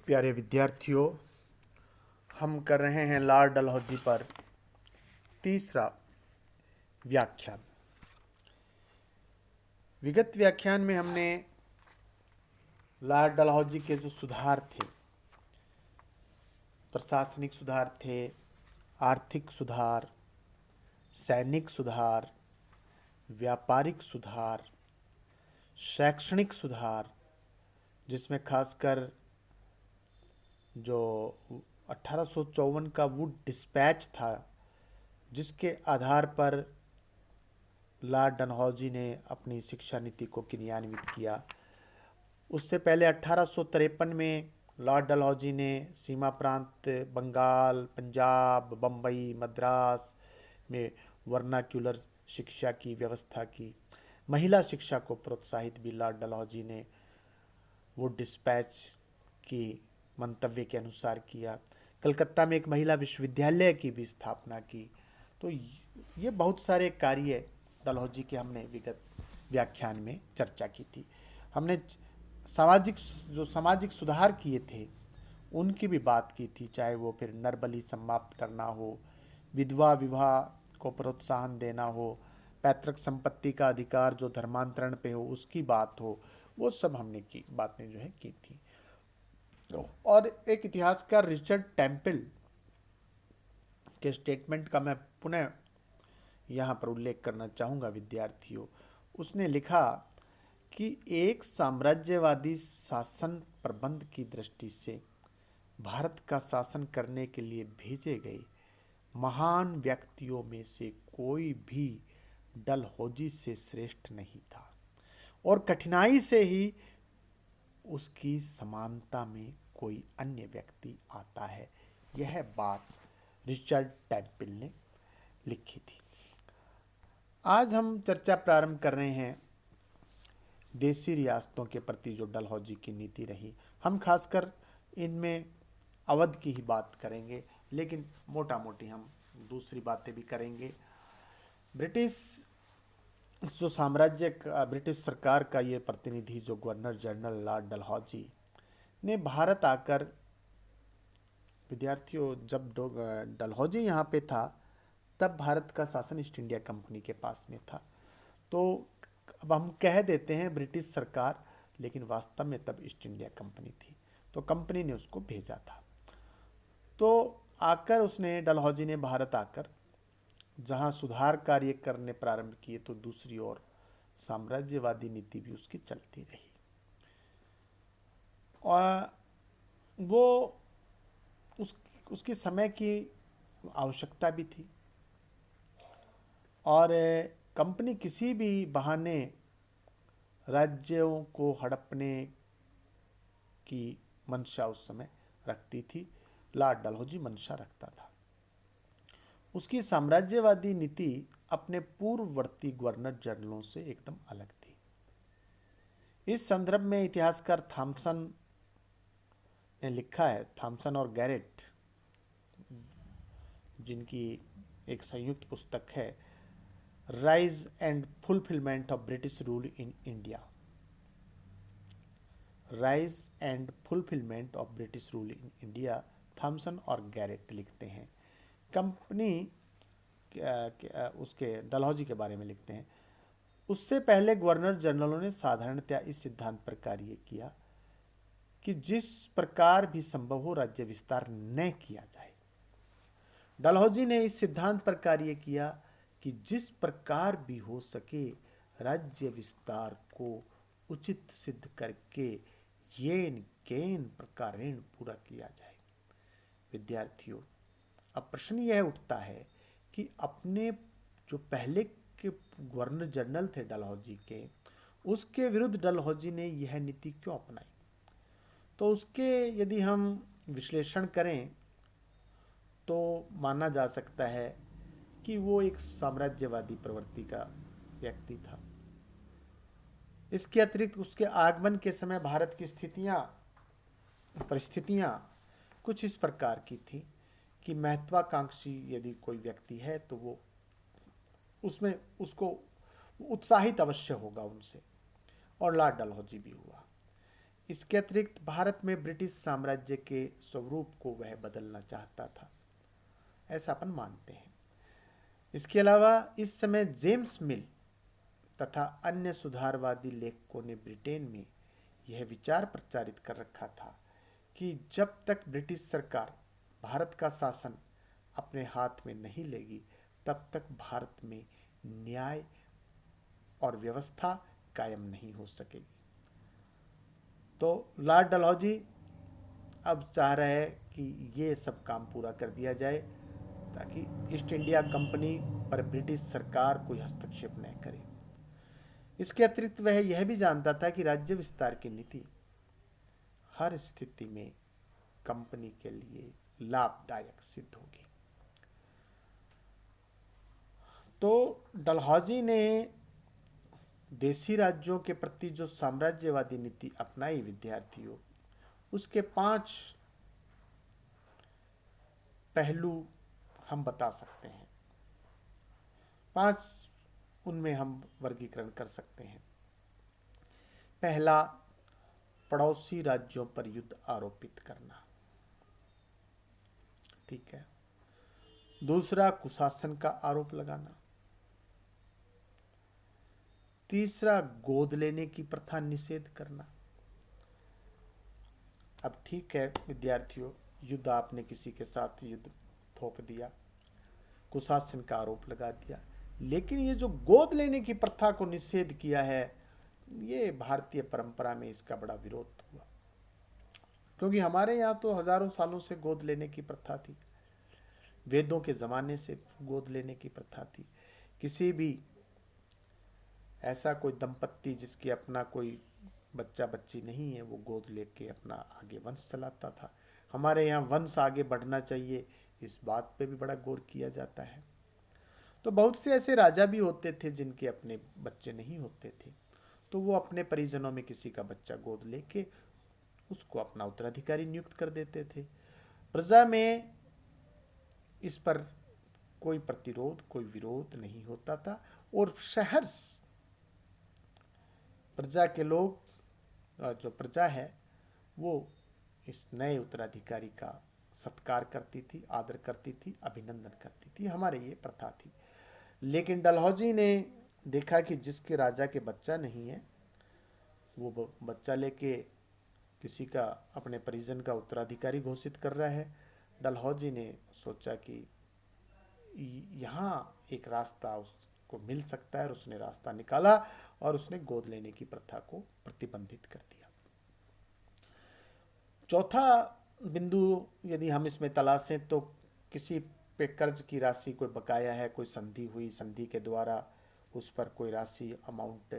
प्यारे विद्यार्थियों, हम कर रहे हैं लॉर्ड डलहौजी पर तीसरा व्याख्यान। विगत व्याख्यान में हमने लॉर्ड डलहौजी के जो सुधार थे, प्रशासनिक सुधार थे, आर्थिक सुधार, सैनिक सुधार, व्यापारिक सुधार, शैक्षणिक सुधार, जिसमें खासकर जो 1854 का वुड डिस्पैच था, जिसके आधार पर लॉर्ड डलहौजी ने अपनी शिक्षा नीति को क्रियान्वित किया। उससे पहले 1853 में लॉर्ड डलहौजी ने सीमा प्रांत बंगाल, पंजाब, बम्बई, मद्रास में वर्नाक्युलर शिक्षा की व्यवस्था की। महिला शिक्षा को प्रोत्साहित भी लॉर्ड डलहौजी ने वुड डिस्पैच की मंतव्य के अनुसार किया। कलकत्ता में एक महिला विश्वविद्यालय की भी स्थापना की। तो ये बहुत सारे कार्य डलहौजी के हमने विगत व्याख्यान में चर्चा की थी। हमने सामाजिक सुधार किए थे उनकी भी बात की थी, चाहे वो फिर नरबली समाप्त करना हो, विधवा विवाह को प्रोत्साहन देना हो, पैतृक संपत्ति का अधिकार जो धर्मांतरण पे हो उसकी बात हो, वो सब हमने की बातें जो है की थी। और एक इतिहासकार रिचर्ड टेम्पल के स्टेटमेंट का मैं पुनः यहाँ पर उल्लेख करना चाहूँगा विद्यार्थियों। उसने लिखा कि एक साम्राज्यवादी शासन प्रबंध की दृष्टि से भारत का शासन करने के लिए भेजे गए महान व्यक्तियों में से कोई भी डलहौजी से श्रेष्ठ नहीं था और कठिनाई से ही उसकी समानता में कोई अन्य व्यक्ति आता है। यह बात रिचर्ड टेम्पल ने लिखी थी। आज हम चर्चा प्रारंभ कर रहे हैं देसी रियासतों के प्रति जो डलहौजी की नीति रही। हम खासकर इनमें अवध की ही बात करेंगे, लेकिन मोटा मोटी हम दूसरी बातें भी करेंगे। ब्रिटिश सरकार का ये प्रतिनिधि जो गवर्नर जनरल लॉर्ड डलहौजी ने भारत आकर, विद्यार्थियों जब डलहौजी यहाँ पे था तब भारत का शासन ईस्ट इंडिया कंपनी के पास में था। तो अब हम कह देते हैं ब्रिटिश सरकार, लेकिन वास्तव में तब ईस्ट इंडिया कंपनी थी। तो कंपनी ने उसको भेजा था। तो आकर उसने डलहौजी ने भारत आकर जहाँ सुधार कार्य करने प्रारंभ किए, तो दूसरी ओर साम्राज्यवादी नीति भी उसकी चलती रही। और वो उसके समय की आवश्यकता भी थी और कंपनी किसी भी बहाने राज्यों को हड़पने की मंशा उस समय रखती थी। लॉर्ड डलहौजी मंशा रखता था। उसकी साम्राज्यवादी नीति अपने पूर्ववर्ती गवर्नर जनरलों से एकदम अलग थी। इस संदर्भ में इतिहासकार थॉमसन ने लिखा है, थॉमसन और गैरेट, जिनकी एक संयुक्त पुस्तक है rise and fulfilment of British rule in India. Rise and fulfilment of British rule in India, Thompson और गैरेट लिखते हैं। कंपनी उसके डलहौजी के बारे में लिखते हैं, उससे पहले गवर्नर जनरलों ने साधारणतया इस सिद्धांत पर कार्य किया कि जिस प्रकार भी संभव हो राज्य विस्तार न किया जाए। डलहौजी ने इस सिद्धांत पर कार्य किया कि जिस प्रकार भी हो सके राज्य विस्तार को उचित सिद्ध करके येन केन प्रकारेण पूरा किया जाए। विद्यार्थियों, अब प्रश्न यह उठता है कि अपने जो पहले के गवर्नर जनरल थे डलहौजी के, उसके विरुद्ध डलहौजी ने यह नीति क्यों अपनाई? तो उसके यदि हम विश्लेषण करें तो माना जा सकता है कि वो एक साम्राज्यवादी प्रवृत्ति का व्यक्ति था। इसके अतिरिक्त उसके आगमन के समय भारत की परिस्थितियां कुछ इस प्रकार की थी कि महत्वाकांक्षी यदि कोई व्यक्ति है तो वो उसमें उसको उत्साहित अवश्य होगा उनसे, और लॉर्ड डलहौजी भी हुआ। इसके अतिरिक्त भारत में ब्रिटिश साम्राज्य के स्वरूप को वह बदलना चाहता था, ऐसा अपन मानते हैं। इसके अलावा इस समय जेम्स मिल तथा अन्य सुधारवादी लेखकों ने ब्रिटेन में यह विचार प्रचारित कर रखा था कि जब तक ब्रिटिश सरकार भारत का शासन अपने हाथ में नहीं लेगी, तब तक भारत में न्याय और व्यवस्था कायम नहीं हो सकेगी। तो लॉर्ड डलहौजी अब चाह रहे हैं कि ये सब काम पूरा कर दिया जाए ताकि ईस्ट इंडिया कंपनी पर ब्रिटिश सरकार कोई हस्तक्षेप न करे। इसके अतिरिक्त वह यह भी जानता था कि राज्य विस्तार की नीति हर स्थिति में कंपनी के लिए लाभदायक सिद्ध होगी। तो डलहौजी ने देशी राज्यों के प्रति जो साम्राज्यवादी नीति अपनाई विद्यार्थियों, उसके 5 पहलू हम बता सकते हैं। 5 उनमें हम वर्गीकरण कर सकते हैं। पहला, पड़ोसी राज्यों पर युद्ध आरोपित करना, ठीक है। दूसरा, कुशासन का आरोप लगाना। तीसरा, गोद लेने की प्रथा निषेध करना। अब ठीक है विद्यार्थियों, युद्ध आपने किसी के साथ युद्ध थोप दिया, कुशासन का आरोप लगा दिया, लेकिन ये जो गोद लेने की प्रथा को निषेध किया है, ये भारतीय परंपरा में इसका बड़ा विरोध हुआ, क्योंकि हमारे यहाँ तो हजारों सालों से गोद लेने की प्रथा थी। वेदों के ज़माने से गोद लेने की प्रथा थी। किसी भी ऐसा कोई दंपत्ति जिसके अपना कोई बच्चा बच्ची नहीं है, वो गोद लेके अपना आगे वंश चलाता था। हमारे यहाँ वंश आगे बढ़ना चाहिए, इस बात पे भी बड़ा गौर किया जाता है। तो बहुत से ऐसे राजा भी होते थे जिनके अपने बच्चे नहीं होते थे, तो वो अपने परिजनों में किसी का बच्चा गोद लेके उसको अपना उत्तराधिकारी नियुक्त कर देते थे। प्रजा में इस पर कोई प्रतिरोध, कोई विरोध नहीं होता था, और शहर प्रजा के लोग, जो प्रजा है, वो इस नए उत्तराधिकारी का सत्कार करती थी, आदर करती थी, अभिनंदन करती थी। हमारे ये प्रथा थी। लेकिन डलहौजी ने देखा कि जिसके राजा के बच्चा नहीं है, वो बच्चा लेके किसी का, अपने परिजन का उत्तराधिकारी घोषित कर रहा है। डलहौजी ने सोचा कि यहाँ एक रास्ता उसको मिल सकता है, और उसने रास्ता निकाला और उसने गोद लेने की प्रथा को प्रतिबंधित कर दिया। चौथा बिंदु यदि हम इसमें तलाशें, तो किसी पे कर्ज की राशि कोई बकाया है, कोई संधि हुई, संधि के द्वारा उस पर कोई राशि, अमाउंट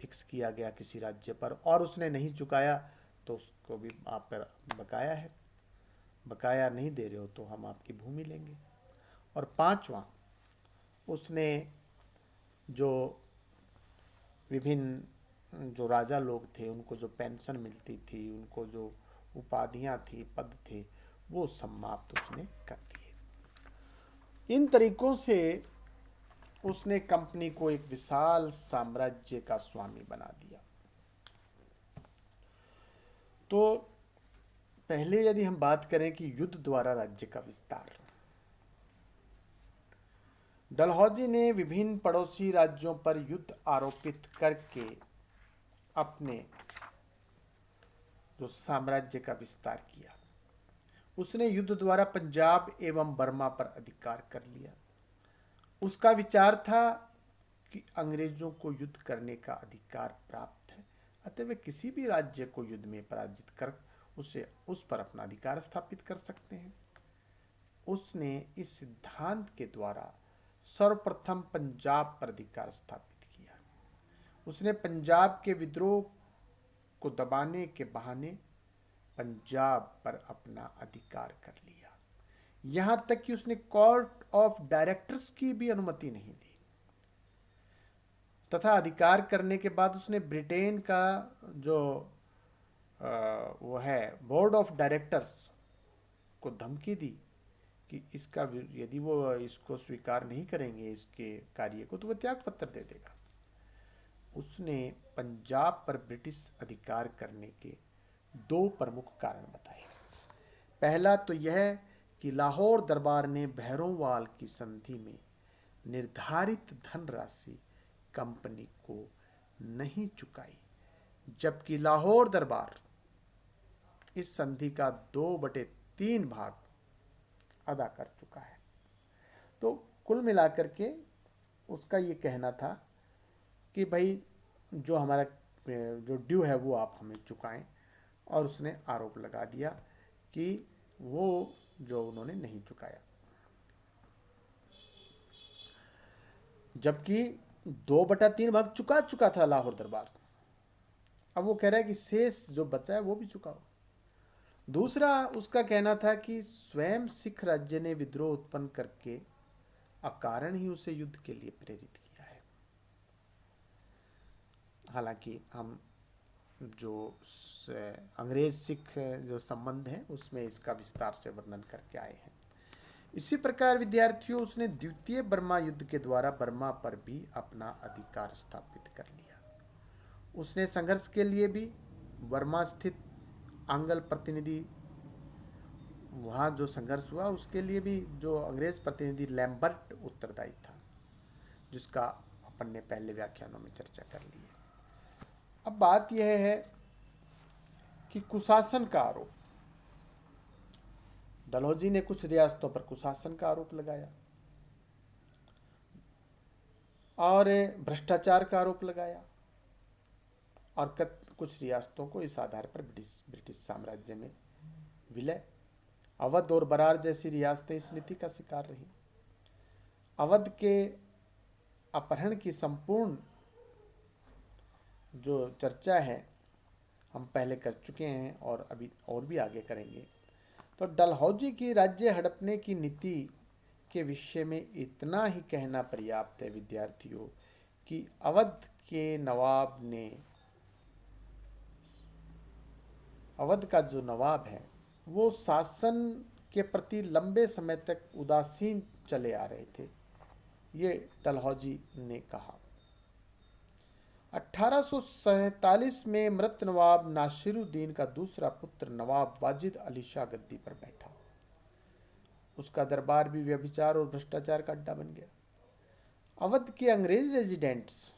फिक्स किया गया किसी राज्य पर, और उसने नहीं चुकाया, तो उसको भी आप पर बकाया है, बकाया नहीं दे रहे हो तो हम आपकी भूमि लेंगे। और 5वां, उसने जो विभिन्न जो राजा लोग थे, उनको जो पेंशन मिलती थी, उनको जो उपाधियां थी, पद थे, वो समाप्त उसने कर दिए। इन तरीकों से उसने कंपनी को एक विशाल साम्राज्य का स्वामी बना दिया। तो पहले यदि हम बात करें कि युद्ध द्वारा राज्य का विस्तार, डलहौजी ने विभिन्न पड़ोसी राज्यों पर युद्ध आरोपित करके अपने जो साम्राज्य का विस्तार किया। उसने युद्ध द्वारा पंजाब एवं बर्मा पर अधिकार कर लिया। उसका विचार था कि अंग्रेजों को युद्ध करने का अधिकार प्राप्त है, अतः वे किसी भी राज्य को युद्ध में पराजित कर उस पर अपना अधिकार स्थापित कर सकते हैं। उसने इस सिद्धांत के द्वारा सर्वप्रथम पंजाब पर अधिकार स्थापित किया। उसने पंजाब के विद्रोह को दबाने के बहाने पंजाब पर अपना अधिकार कर लिया। यहां तक कि उसने कोर्ट ऑफ डायरेक्टर्स की भी अनुमति नहीं दी, तथा अधिकार करने के बाद उसने ब्रिटेन का जो वो है बोर्ड ऑफ डायरेक्टर्स को धमकी दी कि इसका यदि वो इसको स्वीकार नहीं करेंगे, इसके कार्य को, तो वह त्याग पत्र दे देगा। उसने पंजाब पर ब्रिटिश अधिकार करने के दो प्रमुख कारण बताए। पहला तो यह कि लाहौर दरबार ने भैरोंवाल की संधि में निर्धारित धनराशि कंपनी को नहीं चुकाई, जबकि लाहौर दरबार इस संधि का 2/3 भाग अदा कर चुका है। तो कुल मिलाकर के उसका ये कहना था कि भाई जो हमारा जो ड्यू है वो आप हमें चुकाएं, और उसने आरोप लगा दिया कि वो जो उन्होंने नहीं चुकाया, जबकि 2/3 भाग चुका था लाहौर दरबार। अब वो कह रहा है कि शेष जो बचा है वो भी चुकाओ। दूसरा उसका कहना था कि स्वयं सिख राज्य ने विद्रोह उत्पन्न करके अकारण ही उसे युद्ध के लिए प्रेरित किया है। हालांकि हम जो अंग्रेज सिख जो संबंध है उसमें इसका विस्तार से वर्णन करके आए हैं। इसी प्रकार विद्यार्थियों, उसने द्वितीय बर्मा युद्ध के द्वारा बर्मा पर भी अपना अधिकार स्थापित कर लिया। उसने संघर्ष के लिए भी बर्मा स्थित आंग्ल प्रतिनिधि, वहाँ जो संघर्ष हुआ उसके लिए भी जो अंग्रेज प्रतिनिधि लैम्बर्ट उत्तरदायी था, जिसका अपन ने पहले व्याख्यानों में चर्चा कर ली है। अब बात यह है कि कुशासन का आरोप, डलहौजी ने कुछ रियासतों पर कुशासन का आरोप लगाया और भ्रष्टाचार का आरोप लगाया, और कुछ रियासतों को इस आधार पर ब्रिटिश साम्राज्य में विलय। अवध और बरार जैसी रियासतें इस नीति का शिकार रही। अवध के अपहरण की संपूर्ण जो चर्चा है हम पहले कर चुके हैं और अभी और भी आगे करेंगे। तो डलहौजी की राज्य हड़पने की नीति के विषय में इतना ही कहना पर्याप्त है विद्यार्थियों कि अवध के नवाब ने, अवध का जो नवाब है वो शासन के प्रति लंबे समय तक उदासीन चले आ रहे थे, ये डलहौजी ने कहा। 1847 में मृत नवाब नासिरुद्दीन का दूसरा पुत्र नवाब वाजिद अली शाह गद्दी पर बैठा। उसका दरबार भी व्यभिचार और भ्रष्टाचार का अड्डा बन गया। अवध के अंग्रेज रेजिडेंट्स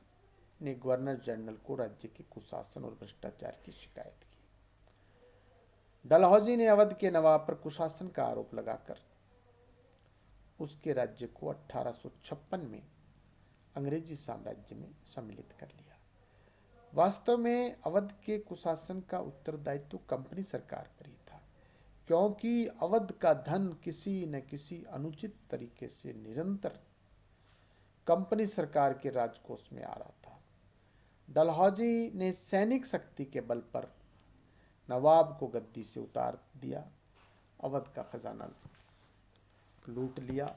ने गवर्नर जनरल को राज्य के कुशासन और भ्रष्टाचार की शिकायत की। डलहौजी ने अवध के नवाब पर कुशासन का आरोप लगाकर उसके राज्य को 1856 में अंग्रेजी साम्राज्य में सम्मिलित कर लिया। वास्तव में अवध के कुशासन का उत्तरदायित्व कंपनी सरकार पर ही था, क्योंकि अवध का धन किसी न किसी अनुचित तरीके से निरंतर कंपनी सरकार के राजकोष में आ रहा था। डलहौजी ने सैनिक शक्ति के बल पर नवाब को गद्दी से उतार दिया, अवध का खजाना लूट लिया,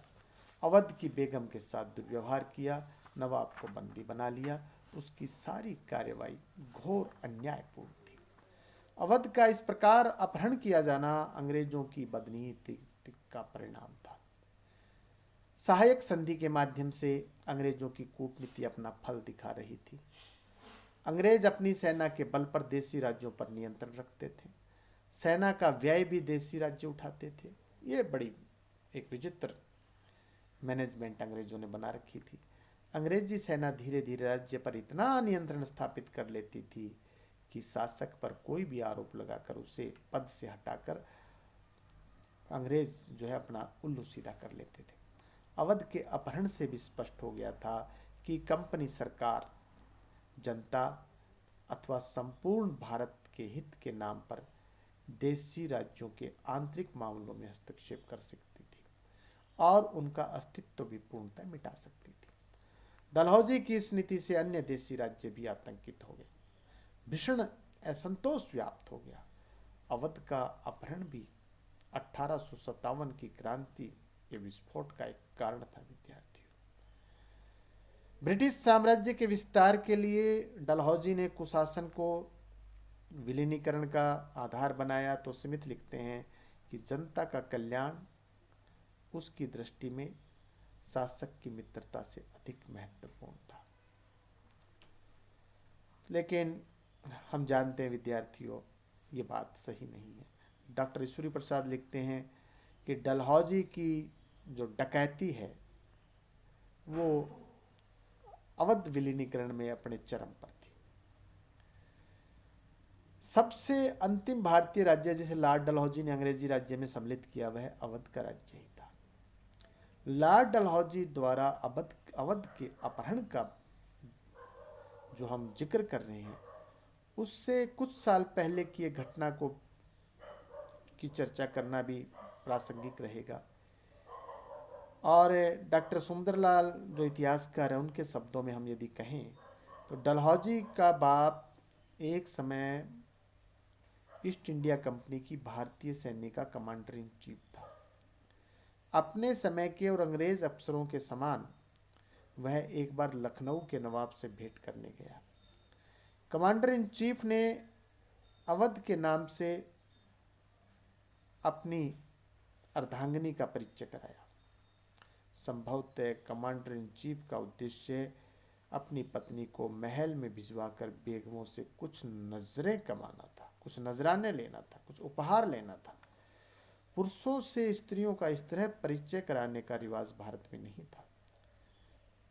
अवध की बेगम के साथ दुर्व्यवहार किया, नवाब को बंदी बना लिया। उसकी सारी कार्यवाही घोर अन्यायपूर्ण थी। अवध का इस प्रकार अपहरण किया जाना अंग्रेजों की बदनीति का परिणाम था। सहायक संधि के माध्यम से अंग्रेजों की कूटनीति अपना फल दिखा रही थी। अंग्रेज अपनी सेना के बल पर देसी राज्यों पर नियंत्रण रखते थे। सेना का व्यय भी देसी राज्य उठाते थे। ये बड़ी एक विचित्र मैनेजमेंट अंग्रेजों ने बना रखी थी। अंग्रेजी सेना धीरे धीरे राज्य पर इतना नियंत्रण स्थापित कर लेती थी कि शासक पर कोई भी आरोप लगाकर उसे पद से हटाकर अंग्रेज जो है अपना उल्लू सीधा कर लेते थे। अवध के अपहरण से भी स्पष्ट हो गया था कि कंपनी सरकार जनता अथवा संपूर्ण भारत के हित के नाम पर देसी राज्यों के आंतरिक मामलों में हस्तक्षेप कर सकती थी और उनका अस्तित्व भी पूर्णतः मिटा सकती थी। डलहौजी की इस नीति से अन्य देसी राज्य भी आतंकित हो गए। भीषण असंतोष व्याप्त हो गया। अवध का अपहरण भी 1857 की क्रांति के विस्फोट का एक कारण था विद्यार्थियों। ब्रिटिश साम्राज्य के विस्तार के लिए डलहौजी ने कुशासन को विलीनीकरण का आधार बनाया। तो स्मिथ लिखते हैं कि जनता का कल्याण उसकी दृष्टि में शासक की मित्रता से अधिक महत्वपूर्ण था। लेकिन हम जानते हैं विद्यार्थियों, ये बात सही नहीं है। डॉक्टर ईश्वरी प्रसाद लिखते हैं कि डलहौजी की जो डकैती है वो अवध विलीनीकरण में अपने चरम पर थी। सबसे अंतिम भारतीय राज्य जिसे लॉर्ड डलहौजी ने अंग्रेजी राज्य में सम्मिलित किया वह अवध का राज्य ही था। लॉर्ड डलहौजी द्वारा अवध के अपहरण का जो हम जिक्र कर रहे हैं उससे कुछ साल पहले की एक घटना की चर्चा करना भी प्रासंगिक रहेगा। और डॉक्टर सुंदरलाल जो इतिहासकार हैं उनके शब्दों में हम यदि कहें तो डलहौजी का बाप एक समय ईस्ट इंडिया कंपनी की भारतीय सैन्य का कमांडर इन चीफ था। अपने समय के और अंग्रेज अफसरों के समान वह एक बार लखनऊ के नवाब से भेंट करने गया। कमांडर इन चीफ ने अवध के नाम से अपनी अर्धांगिनी का परिचय कराया। संभवतः कमांडर इन चीफ का उद्देश्य अपनी पत्नी को महल में भिजवाकर बेगमों से कुछ नजरें कमाना था, कुछ नजराने लेना था, कुछ उपहार लेना था। पुरुषों से स्त्रियों का इस तरह परिचय कराने का रिवाज भारत में नहीं था।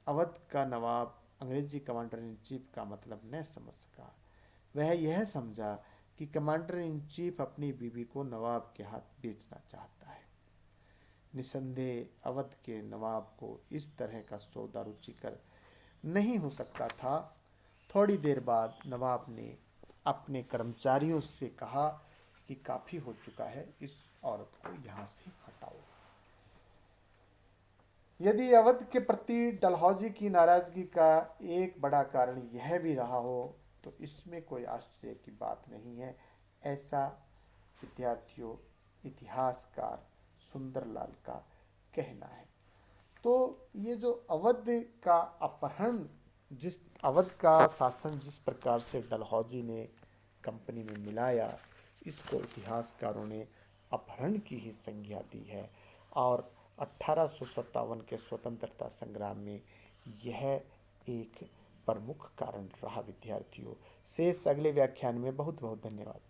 अवध का नवाब अंग्रेजी कमांडर इन चीफ का मतलब न समझ सका। वह यह समझा कि कमांडर इन चीफ अपनी बीवी को नवाब के हाथ बेचना चाहता है। निसंदेह अवध के नवाब को इस तरह का सौदा रुचिकर नहीं हो सकता था। थोड़ी देर बाद नवाब ने अपने कर्मचारियों से कहा कि काफ़ी हो चुका है, इस औरत को यहाँ से हटाओ। यदि अवध के प्रति डलहौजी की नाराजगी का एक बड़ा कारण यह भी रहा हो तो इसमें कोई आश्चर्य की बात नहीं है। ऐसा विद्यार्थियों इतिहासकार सुंदरलाल का कहना है। तो ये जो अवध का अपहरण, जिस अवध का शासन जिस प्रकार से डलहौजी ने कंपनी में मिलाया, इसको इतिहासकारों ने अपहरण की ही संज्ञा दी है। और 1857 के स्वतंत्रता संग्राम में यह एक प्रमुख कारण रहा। विद्यार्थियों, शेष अगले व्याख्यान में। बहुत बहुत धन्यवाद।